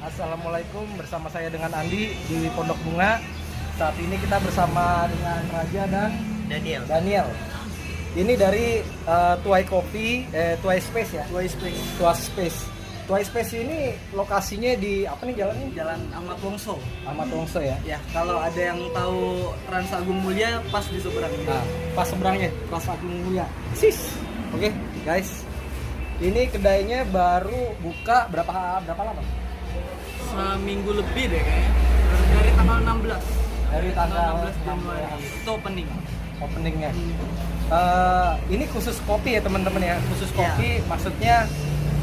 Assalamualaikum, bersama saya dengan Andi di Pondok Bunga. Saat ini kita bersama dengan Raja dan Daniel. Ini dari Tuai Kopi, Tuai Space ya? Tuai Space. Tuai Space ini lokasinya di apa nih jalannya? Jalan Ahmad Wongso. Ahmad Wongso ya? Ya, kalau ada yang tahu Trans Agung Mulia pas di seberangnya. Nah, pas seberangnya, Trans Agung Mulia. Sis. Oke, guys. Ini kedainya baru buka berapa lama? Seminggu lebih deh kayaknya. Dari tanggal 16. Dari tanggal 16 Januari. Itu openingnya. Ini khusus kopi ya teman-teman ya, khusus kopi. Maksudnya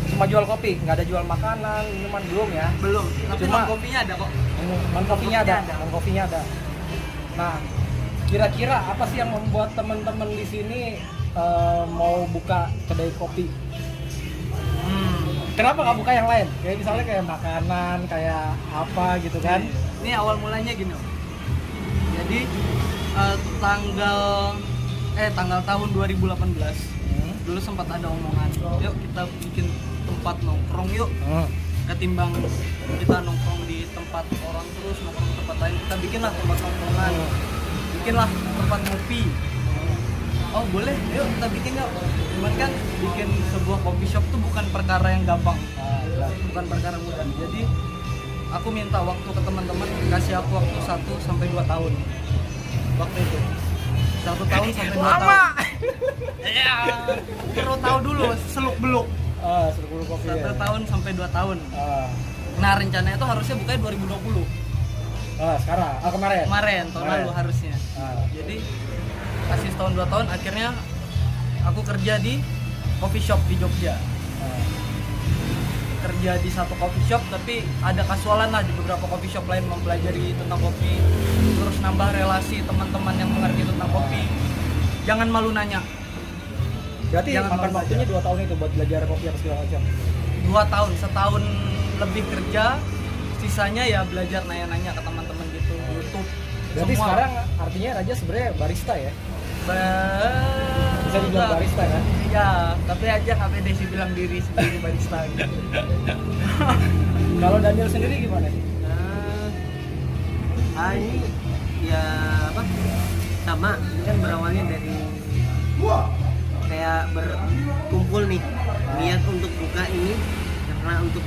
cuma jual kopi, nggak ada jual makanan, minuman belum ya? Belum. Tapi Cuma kopinya ada kok. kopinya ada. Nah, kira-kira apa sih yang membuat teman-teman di sini mau buka kedai kopi? Kenapa nggak buka yang lain? Kayak misalnya kayak makanan, kayak apa gitu kan? Ini awal mulanya gini. Jadi tanggal tahun 2018 dulu sempat ada omongan, yuk kita bikin tempat nongkrong yuk. Ketimbang kita nongkrong di tempat orang terus nongkrong di tempat lain, kita bikinlah tempat nongkrongan, bikinlah tempat ngopi. Oh boleh, yuk kita bikin yuk. Cuman kan bikin sebuah coffee shop tuh bukan perkara yang gampang, bukan perkara mudah. Jadi aku minta waktu ke teman-teman, kasih aku waktu 1-2 tahun. Waktu itu 1 tahun sampai 2 tahun. Ya, perlu tahu dulu seluk beluk. Seluk beluk kopi. 1 tahun sampai 2 tahun. Nah rencananya itu harusnya bukanya 2020. Sekarang? Kemarin Tahun lalu harusnya. Jadi kasih setahun 2 tahun, akhirnya aku kerja di coffee shop di Jogja. Kerja di satu coffee shop, tapi ada kasualan lah di beberapa coffee shop lain mempelajari tentang kopi, terus nambah relasi teman-teman yang mengerti tentang kopi. Jangan malu nanya. Berarti makan waktunya 2 tahun itu buat belajar kopi apa segala macam? 2 tahun, setahun lebih kerja, sisanya ya belajar nanya-nanya ke teman-teman gitu, YouTube. Berarti semua. Sekarang artinya Raja sebenarnya barista ya? Bisa dibilang Enggak. barista kan? Ya, tapi aja nggak pede sih bilang diri sendiri barista gitu. Kalau Daniel sendiri gimana sih? Ini ya apa? Sama, ini kan berawalnya dari kayak berkumpul nih, niat untuk buka ini karena untuk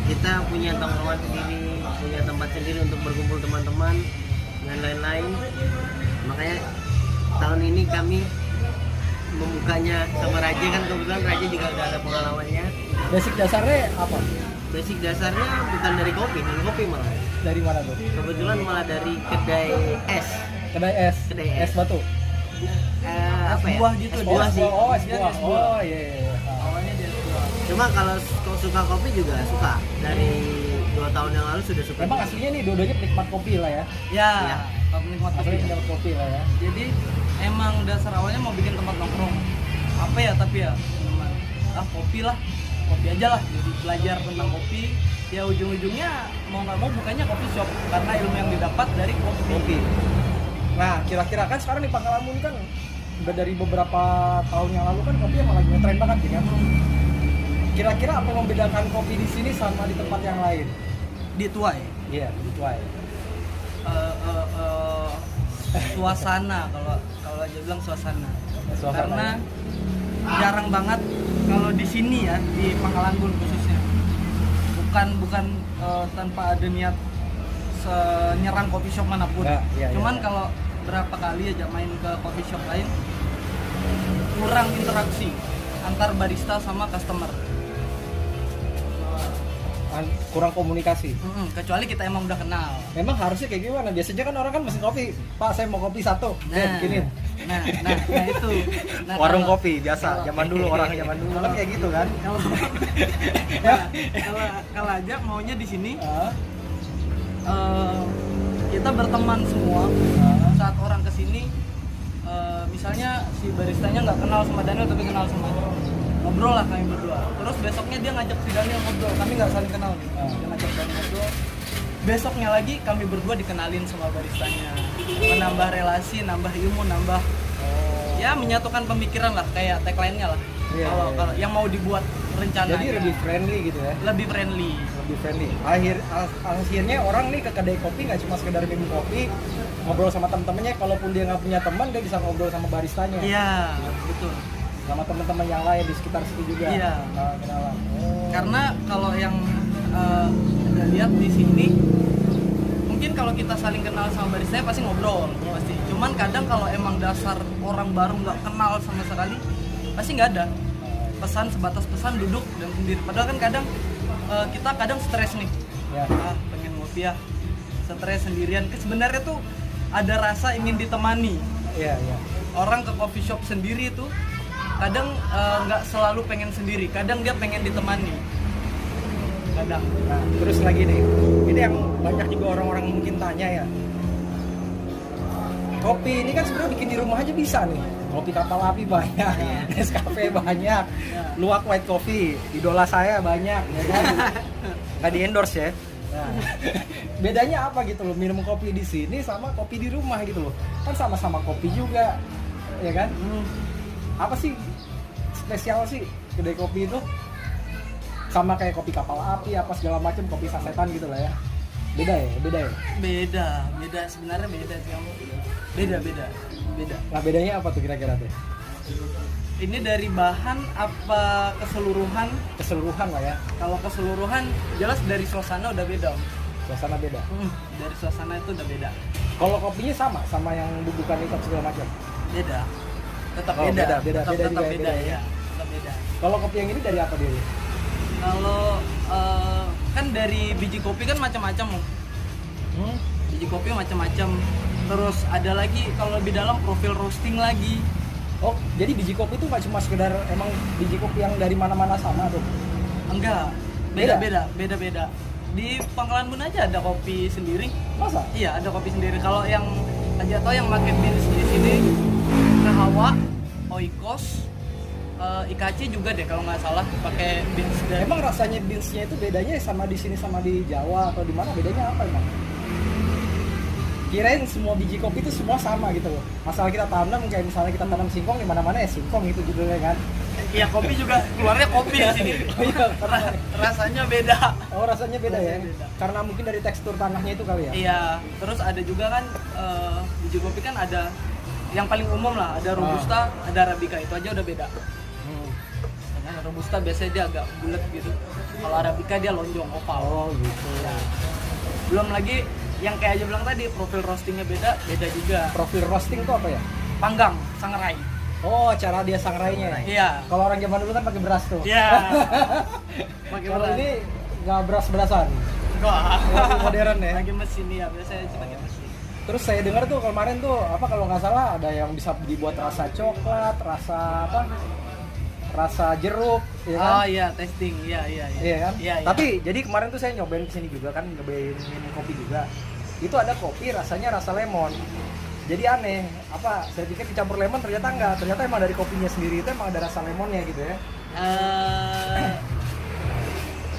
kita punya tongkrongan sendiri, punya tempat sendiri untuk berkumpul teman-teman dan lain-lain. Makanya tahun ini kami membukanya sama Raja, kan kebetulan Raja juga udah ada pengalamannya. Basic dasarnya apa? Basic dasarnya bukan dari kopi malah. Dari mana tuh? Kebetulan malah dari kedai es. Kedai es batu? Apa ya? Buah gitu, Es buah dia. sih. Es buah. Oh iya. Awalnya dia tua. Cuma kalau suka kopi juga suka. Dari 2 tahun yang lalu sudah suka. Memang aslinya nih dua-duanya penikmat kopi lah ya. Ya, Ya. penikmat kopi. Aslinya penikmat kopi lah ya. Jadi emang dasar awalnya mau bikin tempat nongkrong. Apa ya, tapi ya teman. Kopi lah. Kopi aja lah. Jadi belajar tentang kopi. Ya ujung-ujungnya mau nggak mau bukannya coffee shop karena ilmu yang didapat dari kopi. Nah, kira-kira kan sekarang di Pangkalan Bun kan udah dari beberapa tahun yang lalu kan kopi emang lagi ngetren banget kan. Kira-kira apa membedakan kopi di sini sama di tempat yang lain? Di Tuai. Iya, di Tuai. Suasana, kalau aja bilang suasana. Karena ya? jarang banget kalau di sini ya, di Pangkalan Bun khususnya. Bukan tanpa ada niat nyerang coffee shop manapun. Cuman kalau berapa kali aja main ke coffee shop lain, kurang interaksi antar barista sama customer. Kurang komunikasi. Kecuali kita emang udah kenal. Memang harusnya kayak gimana? Biasanya kan orang kan mesen kopi. Pak, saya mau kopi 1. Bikinin. Nah itu. Nah, Warung kalau- kopi biasa. Zaman dulu orang zaman dulu kan kayak gitu kan. Kalau aja maunya di sini kita berteman semua. Saat orang kesini, misalnya si baristanya nggak kenal sama Daniel tapi kenal sama ngobrol lah kami berdua. Terus besoknya dia ngajak si Daniel ngobrol, kami nggak saling kenal nih. Dia ngajak Daniel ngobrol. Besoknya lagi kami berdua dikenalin sama baristanya, menambah relasi, nambah ilmu, ya menyatukan pemikiran lah, kayak tagline-nya lah. Kalau yang mau dibuat rencananya. Jadi lebih friendly gitu ya. Lebih friendly. Lebih friendly. Akhirnya orang nih ke kedai kopi nggak cuma sekedar minum kopi, ngobrol sama temen-temennya. Kalaupun dia nggak punya teman, dia bisa ngobrol sama baristanya. Iya, betul. Sama teman-teman yang lain di sekitar situ juga. Iya. Kenalan. Karena kalau yang ada lihat di sini, mungkin kalau kita saling kenal sama baristanya pasti ngobrol, pasti. Cuman kadang kalau emang dasar orang baru nggak kenal sama sekali, pasti nggak ada. Pesan sebatas pesan, duduk dan sendiri. Padahal kan kadang kita kadang stres nih. Ya. Pengen ngopi ya, stres sendirian. Sebenarnya tuh ada rasa ingin ditemani. Iya, iya. Orang ke coffee shop sendiri tuh kadang nggak selalu pengen sendiri, kadang dia pengen ditemani. Kadang. Nah, terus lagi nih, ini yang banyak juga orang-orang mungkin tanya ya. Kopi ini kan sebenarnya bikin di rumah aja bisa nih. Kopi kapal api banyak, Nescafe banyak, Luwak white coffee, idola saya banyak, ya kan? Nggak di endorse ya. Nah, bedanya apa gitu loh, minum kopi di sini sama kopi di rumah gitu loh. Kan sama-sama kopi juga, ya kan? Apa sih spesial sih kedai kopi itu? Sama kayak kopi kapal api apa segala macam, kopi sasetan gitu lah ya. Beda ya? Beda sebenarnya beda sih kamu. Beda. Nah, bedanya apa tuh kira-kira tuh? Ini dari bahan apa keseluruhan? Keseluruhan lah ya. Kalau keseluruhan jelas dari suasana udah beda. Suasana beda. Dari suasana itu udah beda. Kalau kopinya sama yang bubukan itu segala macam. Beda. Tetap Oh, beda. beda Tetap juga ya, beda beda ya. Tetap beda. Kalau kopi yang ini dari apa dia? Kalau kan dari biji kopi kan macam-macam. Biji kopi macam-macam. Terus ada lagi kalau lebih dalam profil roasting lagi. Oh, jadi biji kopi itu nggak cuma sekedar emang biji kopi yang dari mana-mana sama tuh? Enggak. Beda. Di Pangkalan Bun aja ada kopi sendiri. Masa? Iya, ada kopi sendiri. Kalau yang aja tau yang pakai beans di sini Kahawa, Oikos, IKC juga deh kalau nggak salah pakai beans dari. Emang rasanya beansnya itu bedanya sama di sini sama di Jawa atau di mana? Bedanya apa emang? Kirain semua biji kopi itu semua sama gitu loh. Masalah kita tanam kayak misalnya kita tanam singkong di mana-mana ya singkong gitu ya kan. Iya, kopi juga keluarnya kopi di sini. Oh iya, Rasanya beda. Oh, rasanya beda ya. Rasanya beda. Karena mungkin dari tekstur tanahnya itu kali ya. Iya, terus ada juga kan biji kopi kan ada yang paling umum lah, ada robusta, ada arabica, itu aja udah beda. Dengan robusta biasanya dia agak bulat gitu. Kalau arabica dia lonjong oval. Oh, gitu. Ya. Belum lagi yang kayak aja bilang tadi, profil roastingnya beda juga. Profil roasting itu apa ya? Panggang, sangrai. Oh, cara dia sangrainya. Iya. Kalau orang zaman dulu kan pakai beras tuh. Iya. Pakai Kalau beras. ini nggak beras-berasan. Wah. Lebih modern ya. Pakai mesin ya, biasanya sih pakai mesin. Terus saya dengar tuh kemarin tuh apa kalau nggak salah ada yang bisa dibuat rasa coklat, rasa apa? Rasa jeruk, ya kan? Oh iya, testing. Iya kan? Iya. Tapi jadi kemarin tuh saya nyobain kesini juga kan, nyobain minum kopi juga. Itu ada kopi rasanya rasa lemon. Jadi aneh, apa? Saya pikir dicampur lemon, ternyata enggak. Ternyata emang dari kopinya sendiri itu emang ada rasa lemonnya gitu ya.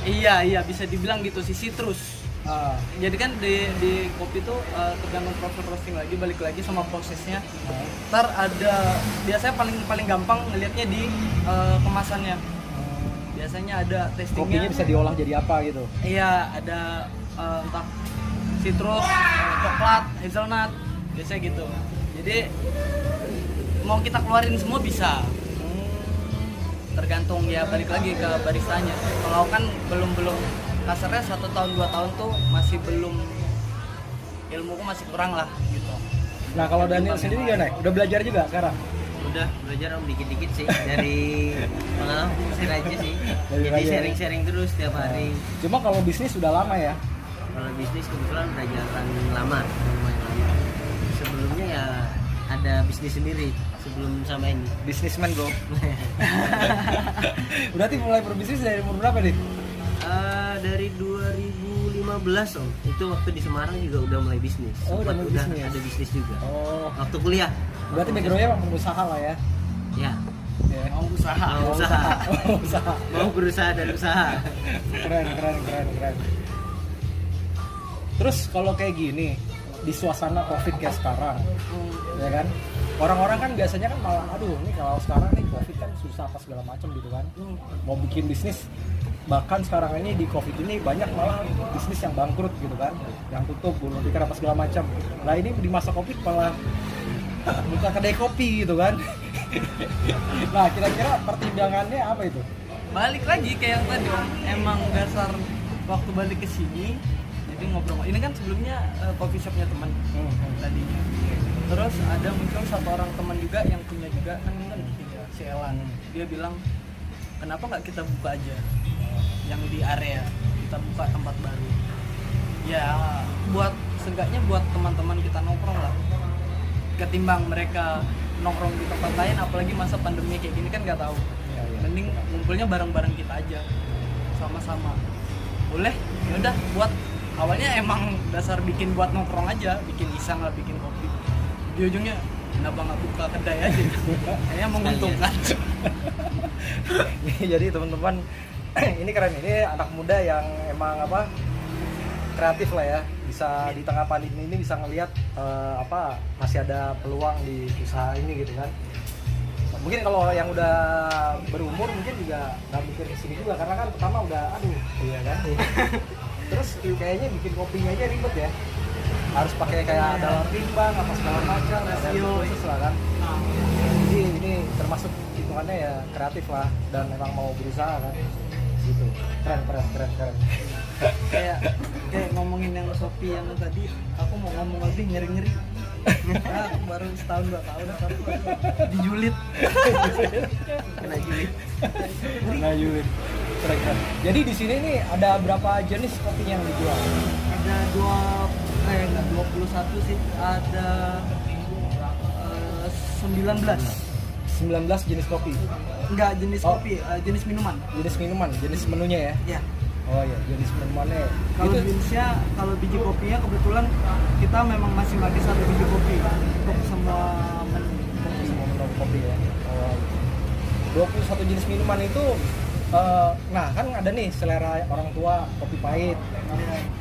Iya, bisa dibilang gitu sih, citrus. Jadi kan di kopi tuh tergantung proses roasting lagi, balik lagi sama prosesnya. Ntar ada, biasanya paling gampang ngelihatnya di kemasannya. Biasanya ada testingnya. Kopinya bisa diolah jadi apa gitu? Iya, ada entah citrus, coklat, hazelnut, biasanya gitu. Jadi mau kita keluarin semua bisa. Tergantung ya, balik lagi ke baristanya. Kalau kan belum kasarnya 1 tahun 2 tahun tuh masih belum, ilmuku masih kurang lah gitu. Nah kalau Daniel sendiri gimana? Udah belajar juga sekarang? Udah belajar dikit-dikit sih dari pengalaman sendiri aja sih. Dari Jadi belajar. sharing-sharing terus tiap hari. Cuma kalau bisnis sudah lama ya? Kalau bisnis kebetulan udah jalan lama, lumayan lama. Sebelumnya ya ada bisnis sendiri sebelum sama ini. Businessman bro. Berarti mulai berbisnis dari umur berapa nih? Dari 2015 om, itu waktu di Semarang juga udah mulai bisnis. Oh, udah mulai bisnis. Ada bisnis juga. Oh, Waktu kuliah. berarti backgroundnya emang pengusaha lah ya? Ya, Ya. Mau usaha. mau usaha, Usaha. mau berusaha dan usaha. Keren. Terus kalau kayak gini, di suasana COVID kayak sekarang, ya kan? Orang-orang kan biasanya kan malah, aduh ini kalau sekarang nih COVID kan susah apa segala macam gitu kan. Mau bikin bisnis, bahkan sekarang ini di COVID ini banyak malah bisnis yang bangkrut gitu kan, yang tutup, gulung tikar apa segala macam. Nah ini di masa COVID malah buka kedai kopi gitu kan. Nah kira-kira pertimbangannya apa itu? Balik lagi kayak yang tadi Om, emang dasar waktu balik ke sini jadi ngobrol. Ini kan sebelumnya coffee shopnya teman tadinya. Terus ada muncul satu orang teman juga yang punya juga kan tiga, si Elan. Dia bilang kenapa nggak kita buka aja yang di area, kita buka tempat baru. Ya buat seenggaknya buat teman-teman kita nongkrong lah. Ketimbang mereka nongkrong di tempat lain, apalagi masa pandemi kayak gini kan nggak tahu. Mending ngumpulnya bareng-bareng kita aja, sama-sama. Boleh? Ya udah buat. Awalnya emang dasar bikin buat nongkrong aja, bikin iseng lah, bikin kopi. Di ujungnya kenapa nggak buka kedai aja? Kayaknya menguntungkan. Jadi teman-teman, ini keren, ini anak muda yang emang apa kreatif lah ya, bisa di tengah pandemi ini bisa ngelihat masih ada peluang di usaha ini gitu kan. Mungkin kalau yang udah berumur mungkin juga nggak mikir kesini juga karena kan pertama udah iya kan. Terus kayaknya bikin kopinya aja ribet ya, harus pakai kayak dalam timbang apa segala macam, rasio khusus lah kan. Jadi ini termasuk hitungannya ya kreatif lah dan memang mau berusaha kan gitu. Keren. kayak ngomongin yang Shopee yang tadi, aku mau ngomong lagi ngeri. Aku baru setahun 2 tahun aku dijulit. Kena julit. Keren. Jadi di sini nih ada berapa jenis kopi yang dijual? Ada 21 sih, ada 19 jenis kopi. Enggak jenis kopi, jenis minuman. Jenis menunya ya? Iya. Oh iya, jenis minumannya. Kalau jenisnya, kalau biji kopinya kebetulan kita memang masih pakai 1 biji kopi untuk semua menu kopi ya. Oh. 21 jenis minuman itu nah kan ada nih selera orang tua kopi pahit,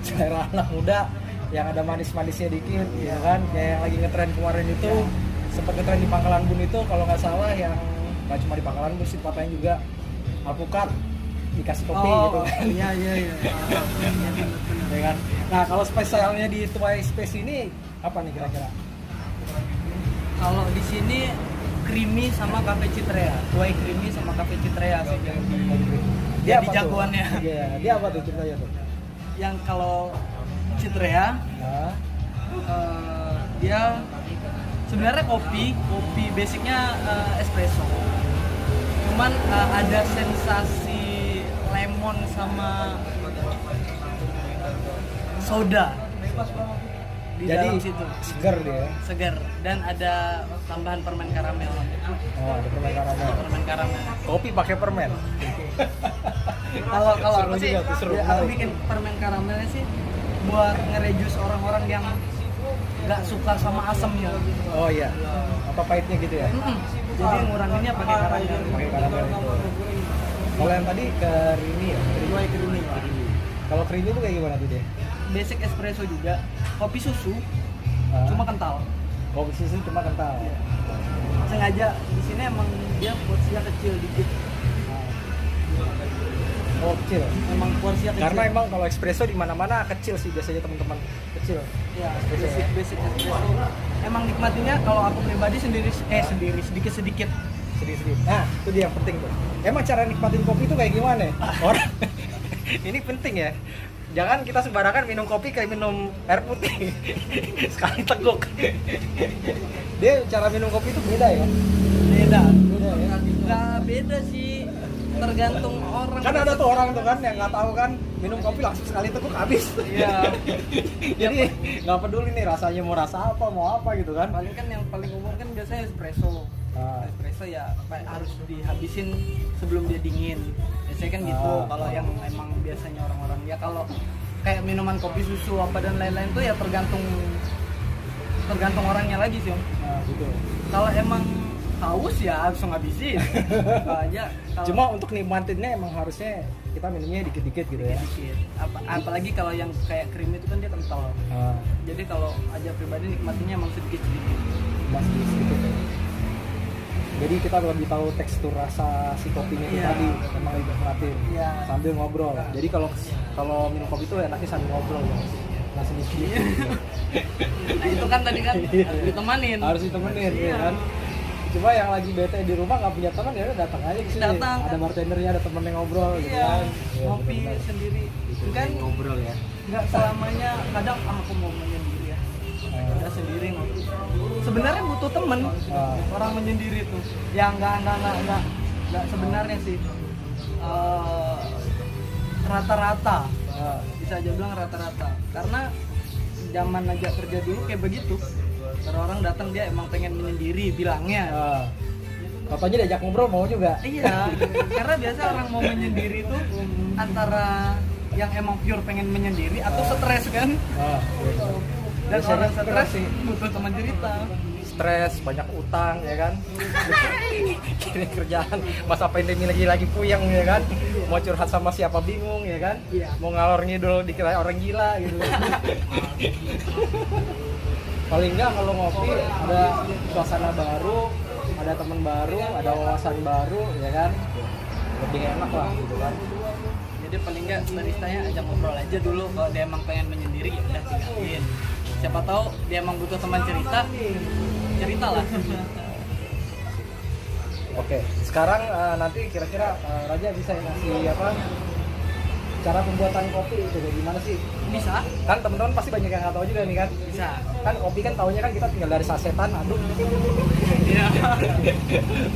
selera anak muda yang ada manis-manisnya dikit, ya kan? Kayak yang lagi ngetren kemarin itu, sempat ngetren di Pangkalan Bun itu kalau nggak salah, yang nggak cuma di Pangkalan Bun sih, tempatnya juga alpukat dikasih kopi gitu kan. Iya. Ya kan? Nah kalau spesialnya di Tuai Space ini apa nih kira-kira? Kalau di sini creamy sama cafe citrea, Tuai creamy sama cafe citrea sih yang Dia di jagoannya. Iya, dia apa tuh ceritanya tuh? Yang kalau citrea, dia sebenarnya kopi basicnya espresso. Cuman ada sensasi lemon sama soda di jadi dalam situ. Segar dan ada tambahan permen karamel. Oh, ada permen karamel. Kopi pakai permen. Kalau aku sih, seru. aku bikin permen karamelnya sih buat ngerejus orang-orang yang nggak suka sama asamnya. Oh iya. Apa pahitnya gitu ya? Jadi nguranginnya pakai karamel. Kalau yang tadi creamy ya? Creamy. Kalau creamy itu kayak gimana tuh dia? Basic espresso juga, kopi susu, cuma kental. Kopi susu cuma kental. Iya. Sengaja di sini emang dia porsinya kecil dikit. Oh kecil. Emang porsinya kecil. Karena emang kalau espresso di mana-mana kecil sih biasanya teman-teman, kecil. Ya, basic espresso. Emang nikmatinya kalau aku pribadi sedikit-sedikit. Nah, itu dia yang penting tuh. Emang cara nikmatin kopi itu kayak gimana? Orang ini penting ya. Jangan kita sembarangan minum kopi kayak minum air putih. Sekali teguk. Dia cara minum kopi itu beda ya? Beda ya? Nggak beda sih, tergantung orang. Kan ada tuh orang tuh kan yang nggak tahu kan minum kopi langsung sekali teguk habis. Iya. Jadi nggak peduli nih rasanya mau rasa apa mau apa gitu kan. Paling kan yang paling umum kan biasanya espresso. Espresso ya harus dihabisin sebelum dia dingin. Biasanya kan gitu. Kalau yang emang biasanya orang-orang ya kalau kayak minuman kopi susu apa dan lain-lain tuh ya tergantung orangnya lagi sih Om. Gitu. Kalau emang haus ya langsung habisin. Aja. Cuma untuk nikmatinnya emang harusnya kita minumnya dikit-dikit gitu ya. Dikit. Apalagi kalau yang kayak krim itu kan dia kental. Jadi kalau aja pribadi nikmatinya emang sedikit-sedikit. Masih sedikit ya. Jadi kita lebih tahu tekstur rasa si kopinya itu tadi, emang lebih perhatiin sambil ngobrol. Jadi kalau minum kopi itu enaknya sambil ngobrol ya. Nggak sedikit. Nah itu kan tadi kan harus ditemanin. Harus ditemenin ya kan. Cuma yang lagi bete di rumah nggak punya teman ya udah datang aja ke sini. Ada bartendernya, ada temen yang ngobrol gitu kan. Ngopi sendiri. Kan ngobrol ya. Nggak selamanya, kadang aku mau menyendiri ya. Udah sendiri ngopi. Sebenarnya butuh temen orang menyendiri tuh. Ya nggak sebenarnya sih. Rata-rata. Bisa aja bilang rata-rata. Karena zaman aja kerja dulu kayak begitu. Kalau orang datang dia emang pengen menyendiri bilangnya. Katanya diajak ngobrol mau juga. Iya, karena biasa orang mau menyendiri tuh antara yang emang pure pengen menyendiri atau stres kan. Dan orang stres sih butuh teman cerita. Stres, banyak utang ya kan. Kini kerjaan masa pandemi lagi puyeng ya kan. Mau curhat sama siapa bingung ya kan. Mau ngalor ngidul dikira orang gila gitu. Paling enggak kalau ngopi ada suasana baru, ada teman baru, ada wawasan baru ya kan. Lebih enak lah gitu kan. Jadi paling enggak baristanya ajak ngobrol aja dulu. Kalau dia emang pengen menyendiri ya udah tinggalin. Siapa tahu dia emang butuh teman cerita lah. Oke, sekarang nanti kira-kira Raja bisa ngasih apa cara pembuatan kopi itu gimana sih? Bisa? Kan teman-teman pasti banyak yang nggak tahu juga nih kan? Bisa. Kan kopi kan taunya kan kita tinggal dari sasetan, aduk. Iya.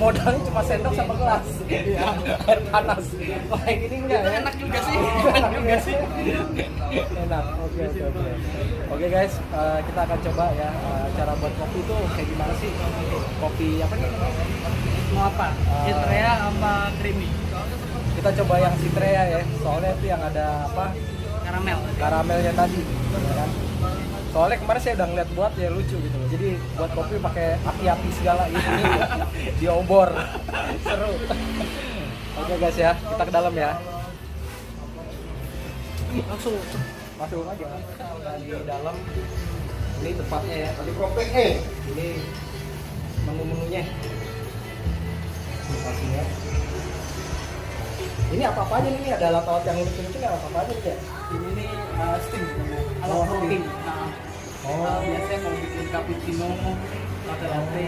Modalnya cuma sendok sama gelas. Iya. Air panas. Oh, yang ini enggak ya? Enak juga sih. Enak juga sih. Enak. Oke. Oke guys, kita akan coba ya cara buat kopi itu kayak gimana sih? Kopi apa nih? Mau apa? Citrea apa creamy? Kita coba yang Citrea ya. Soalnya itu yang ada apa? Karamelnya tadi. Ya kan? Soalnya kemarin saya udah ngeliat buat ya lucu gitu loh. Jadi buat kopi pakai api-api segala gitu. Di obor. Seru. Oke guys ya, kita ke dalam ya. Langsung Masuk aja. Di dalam. Ini tempatnya ya. Tadi kopi ini menu-menunya. Pastinya. Ini apa aja nih? Ada alat-alat yang lucu-lucu nggak apa aja nih ya? ini nih steam namanya. Alat roasting. Biasanya kalau bikin cappuccino, latte latte,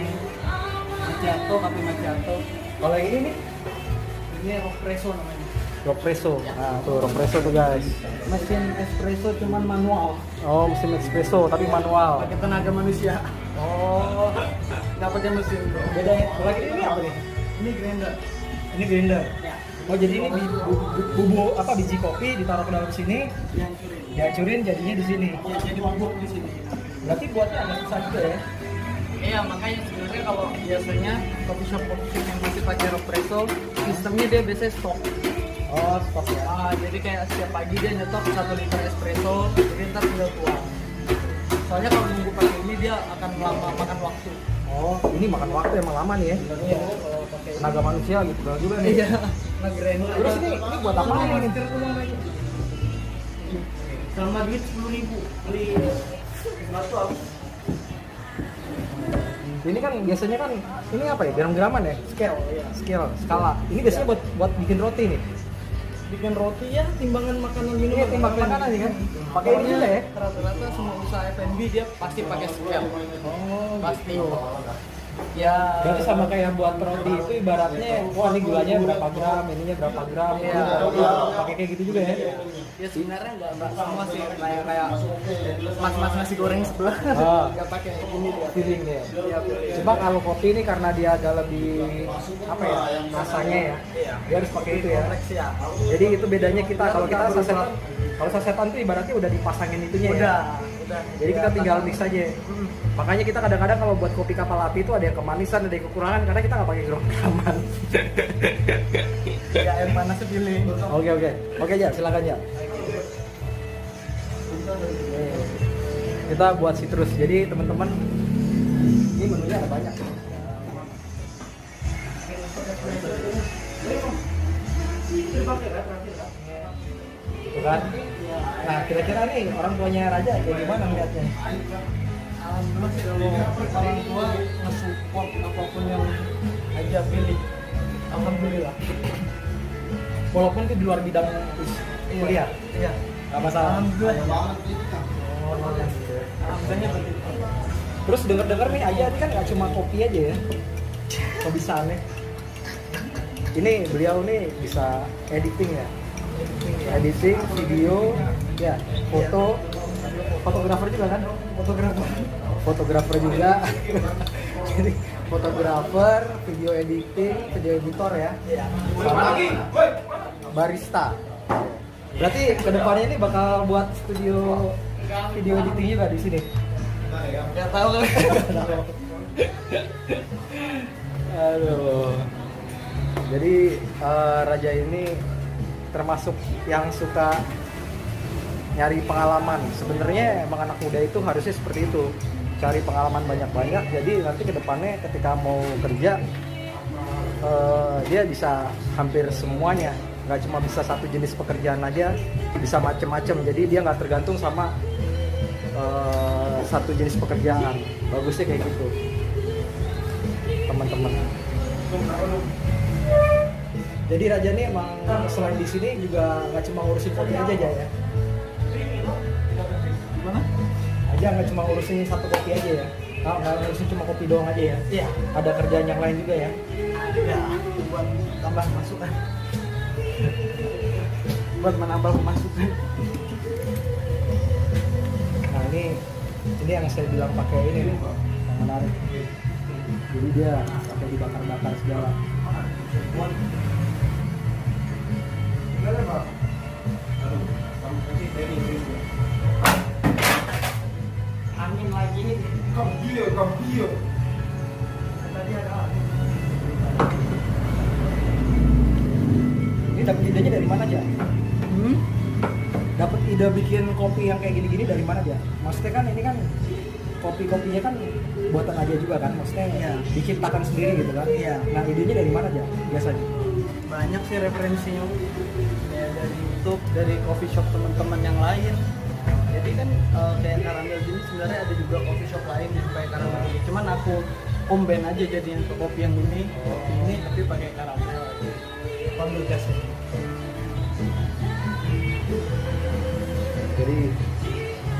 macchiato, cafe macchiato. Kalau yang ini nih? Ini espresso namanya. Ropresso. Nah, tuh Ropresso tuh guys. Mesin espresso cuman manual. Oh, mesin espresso tapi manual. Pakai tenaga manusia. Oh, Nggak pakai mesin. beda ya. Lagi ini apa nih? Ini grinder. Ini grinder. Ya. Oh, jadi ini bubuk apa biji kopi ditaruh ke dalam sini, dihancurin jadinya di sini. Ya, jadi bubuk di sini. Berarti buatnya agak susah juga ya. Iya, makanya sebenarnya kalau biasanya coffee shop yang masih pakai espresso, sistemnya dia biasanya stok. Oh, stop ya. Jadi kayak setiap pagi dia nyetok 1 liter espresso, jadi ntar tinggal tuang. Soalnya kalau nunggu pakai ini dia akan lama makan waktu. Oh, ini makan waktu emang lama nih ya. Iya, kalau pakai Tenaga manusia gitu juga nih. Iya, nge-grinder. Terus ini buat apa nih? Nyetir doang aja. Sama duit 10.000 beli batu habis. Ini kan biasanya kan ini apa ya? Gram-graman ya? Scale, iya. Skala. Ini biasanya buat bikin roti nih. Bikin roti ya, timbangan makanan minum. Iya, timbangan makanan nih kan. Pakai ini juga ya? Rata-rata semua usaha F&B dia pasti pakai scale. Oh, Pasti. gitu. Ya. Berarti sama kayak buat roti itu ibaratnya, wah ini gulanya berapa gram, ininya berapa gram, Iya. pakai kayak gitu juga ya? Ya sebenarnya nggak semua sih kayak mas nasi goreng sebelah nggak pakai ini dia. Feeling dia. Iya, Cuma kalau kopi ini karena dia agak lebih apa ya rasanya ya, dia harus pakai itu ya. kompleks ya. Jadi itu bedanya kita kalau kita sasetan, kalau sasetan tuh ibaratnya udah dipasangin itunya ya. Udah. Jadi kita tinggal mix aja. Makanya kita kadang-kadang kalau buat kopi kapal api itu ada yang kemanisan, ada yang kekurangan karena kita nggak pakai gram-graman. Ya air panas pilih. Oke aja, silakan ya. Kita buat citrus. Jadi teman-teman, ini menunya ada banyak. Gitu kan? Nah, kira-kira nih orang tuanya Raja kayak gimana melihatnya? Alhamdulillah sih kalau orang tua nge-support apapun yang aja pilih. Alhamdulillah. Walaupun itu di luar bidang kuliah, Iya. nggak masalah. Alhamdulillah. Oh, Alhamdulillah begitu. terus denger-denger nih aja ini kan nggak cuma kopi aja ya, kebisaannya. Ini beliau nih bisa editing ya, editing video, ya foto, fotografer juga kan? Fotografer juga. Jadi fotografer, video editing, video editor ya, sama barista. Berarti kedepannya ini bakal buat studio video editing juga di sini. Nggak tahu kali. Aduh. Jadi Raja ini termasuk yang suka nyari pengalaman. Sebenarnya emang anak muda itu harusnya seperti itu, cari pengalaman banyak-banyak. Jadi nanti kedepannya ketika mau kerja dia bisa hampir semuanya, nggak cuma bisa satu jenis pekerjaan aja, bisa macem-macem. Jadi dia nggak tergantung sama satu jenis pekerjaan. Bagusnya kayak gitu, teman-teman. Jadi Raja nih emang selain di sini juga nggak cuma ngurusin kopi aja ya? Gimana? Aja nggak cuma ngurusin satu kopi aja ya? Nggak ngurusin cuma kopi doang aja ya? Iya. Ada kerjaan yang lain juga ya? Ada buat tambah masukan. Buat menambah pemasukan. Nah ini yang saya bilang pakai ini nih, yang menarik. Jadi dia pakai dibakar-bakar segala. Amin lagi. Cambio. Tadi ada angin. Ini dapat idenya dari mana aja? Dapat ide bikin kopi yang kayak gini-gini dari mana aja? Maksudnya kan ini kan kopi-kopinya kan buatan aja juga kan? Maksudnya Iya. diciptakan sendiri gitu kan? Iya. Nah idenya dari mana aja biasanya? Banyak sih referensinya ya, dari YouTube, dari coffee shop teman-teman yang lain. Jadi kan kayak karamel gini sebenarnya ada juga coffee shop lain yang pakai karamel ini. Cuman aku combine aja jadinya untuk kopi yang ini, kopi ini tapi pakai karamel. Pandu jasa. Jadi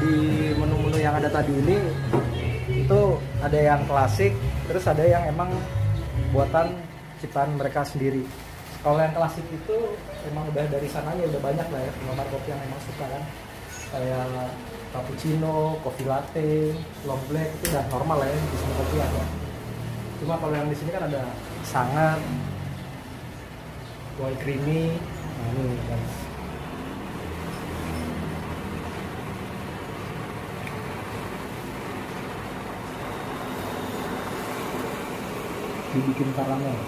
di menu-menu yang ada tadi ini itu ada yang klasik, terus ada yang emang buatan ciptaan mereka sendiri. Kalau yang klasik itu emang udah dari sananya udah banyak lah ya penggemar kopi yang emang suka kan, kayak cappuccino, coffee latte, long black itu udah normal lah ya di semua kopi ada. Cuma kalau yang di sini kan ada sangat, white creamy, nah ini kan. Dibikin karamel.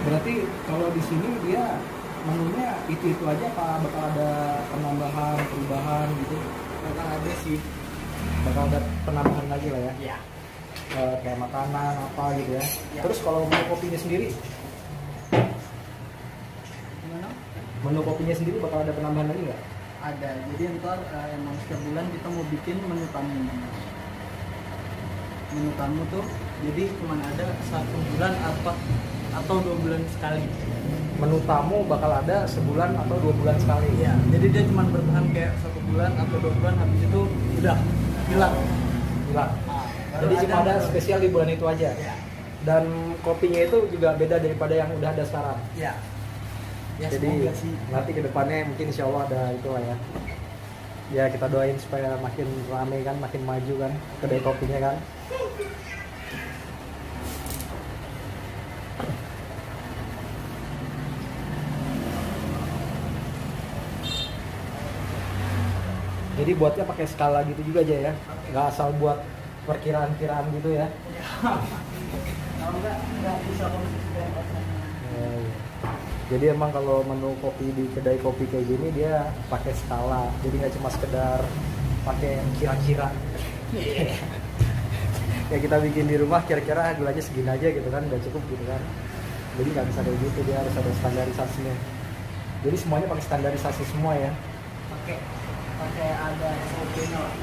Berarti kalau di sini dia menunya itu aja apa bakal ada penambahan, perubahan gitu? Bakal ada sih. Bakal ada penambahan lagi lah ya? Iya. Kayak makanan apa gitu ya? Ya. Terus kalau menu kopinya sendiri, Gimana? menu kopinya sendiri bakal ada penambahan lagi nggak? Ada. Jadi ntar emang setiap bulan kita mau bikin menu tamu. Menu tamu tuh jadi cuma ada 1 bulan atau 2 bulan sekali. Menu tamu bakal ada sebulan atau 2 bulan sekali. Iya. Jadi dia cuma bertahan kayak 1 bulan atau 2 bulan, habis itu udah hilang. Hilang. Nah, Jadi cuma ada spesial di bulan itu aja. Iya. Dan kopinya itu juga beda daripada yang udah ada sekarang. Iya. Ya, Jadi semoga sih. nanti kedepannya mungkin insya Allah ada itu lah ya. Ya kita doain supaya makin rame kan, makin maju kan kedai kopinya kan. Jadi buatnya pakai skala gitu juga aja ya, nggak asal buat perkiraan-kiraan gitu ya. Kalau nggak bisa konsisten. Ya, ya. Jadi emang kalau menu kopi di kedai kopi kayak gini dia pakai skala, jadi nggak cuma sekedar pakai kira-kira. Ya kita bikin di rumah kira-kira gulanya segini aja gitu kan, udah cukup gitu kan. Jadi nggak bisa kayak gitu, dia harus ada standarisasinya. Jadi semuanya pakai standarisasi semua ya. pakai ada SOP-nya lah.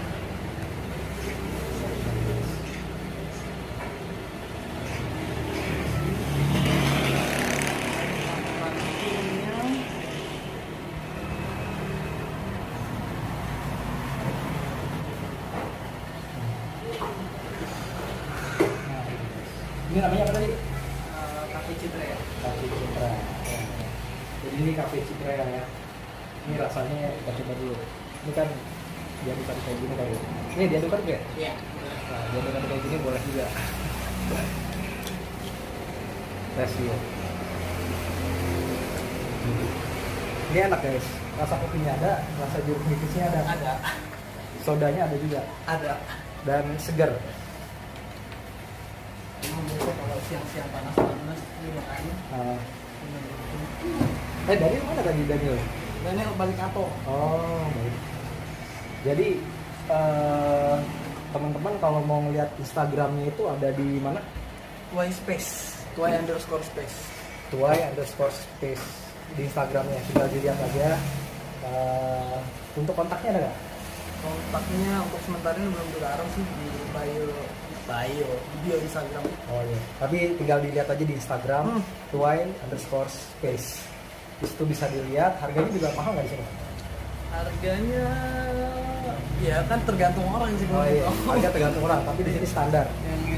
Ini namanya apa tadi? Cafe Citra ya. Cafe Citra. Jadi ini Cafe Citra ya. Ini rasanya kita coba dulu. Ini kan diaduk kayak gini kali. Ini diaduk kan ya? Iya. Nah, diaduk kayak gini boleh juga. Tes dulu. Ini enak guys. Rasa kopinya ada, rasa jeruk nipisnya ada. Ada. Sodanya ada juga. Ada. Dan segar. Emang biasa kalau siang-siang panas-panas ini makanya. Daniel mana tadi Daniel? Daniel balik atau? Oh, baik. Jadi teman-teman kalau mau ngeliat Instagramnya itu ada di mana? Tuai Space. Tuai_space. Tuai_space di Instagramnya. Tinggal dilihat aja. Untuk kontaknya ada nggak? Kontaknya untuk sementara ini belum dilarang sih di bio Instagram. Oh iya. Tapi tinggal dilihat aja di Instagram Tuai_space. Di situ bisa dilihat. Harganya juga mahal nggak di sini? Harganya ya kan tergantung orang sih. Oh iya. Harga tergantung orang. Tapi di sini standar.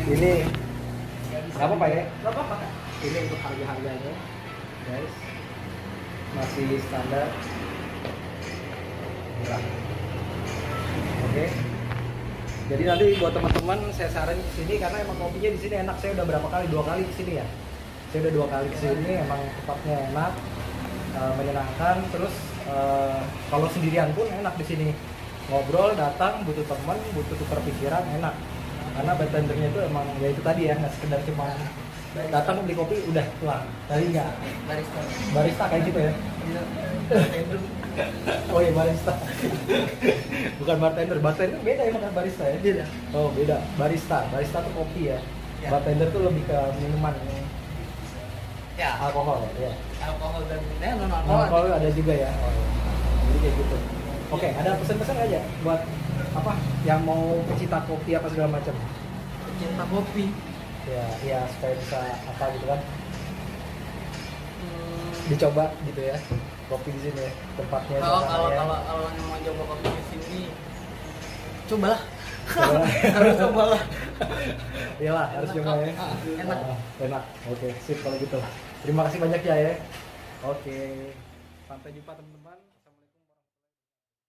Ini nggak apa-apa ya? Nggak apa-apa kan? Ini untuk harga-harganya, guys, masih standar murah. Oke. Jadi nanti buat teman-teman saya saranin kesini karena emang kopinya di sini enak. Saya udah berapa kali? 2 kali kesini ya. Saya udah 2 kali kesini, emang tempatnya enak, menyenangkan. Terus kalau sendirian pun enak di sini. Ngobrol, datang, butuh teman, butuh tukar pikiran, enak. Karena bartendernya itu emang ya itu tadi ya, nggak sekedar cuma datang beli kopi udah pulang. Tadi nggak barista kayak gitu ya. Oh iya barista. Bukan bartender. Bartender beda ya sama barista ya. Beda. Oh beda. Barista tuh kopi ya. Ya. Bartender tuh lebih ke minuman, Ya. alkohol ya. Alkohol dan non Alkohol ada juga ya. Oh, iya. Jadi kayak gitu. Oke, ada pesan-pesan aja buat apa yang mau pecinta kopi apa segala macam. Cinta kopi. Ya supaya bisa apa gitu kan. Dicoba gitu ya. Kopi di sini ya, tempatnya. Kalau yang mau coba kopi di sini, cobalah. Harus cobalah. Iyalah, harus coba ya. Enak. Enak. Oke, sip kalau gitu. Terima kasih banyak ya. Oke. Sampai jumpa teman-teman.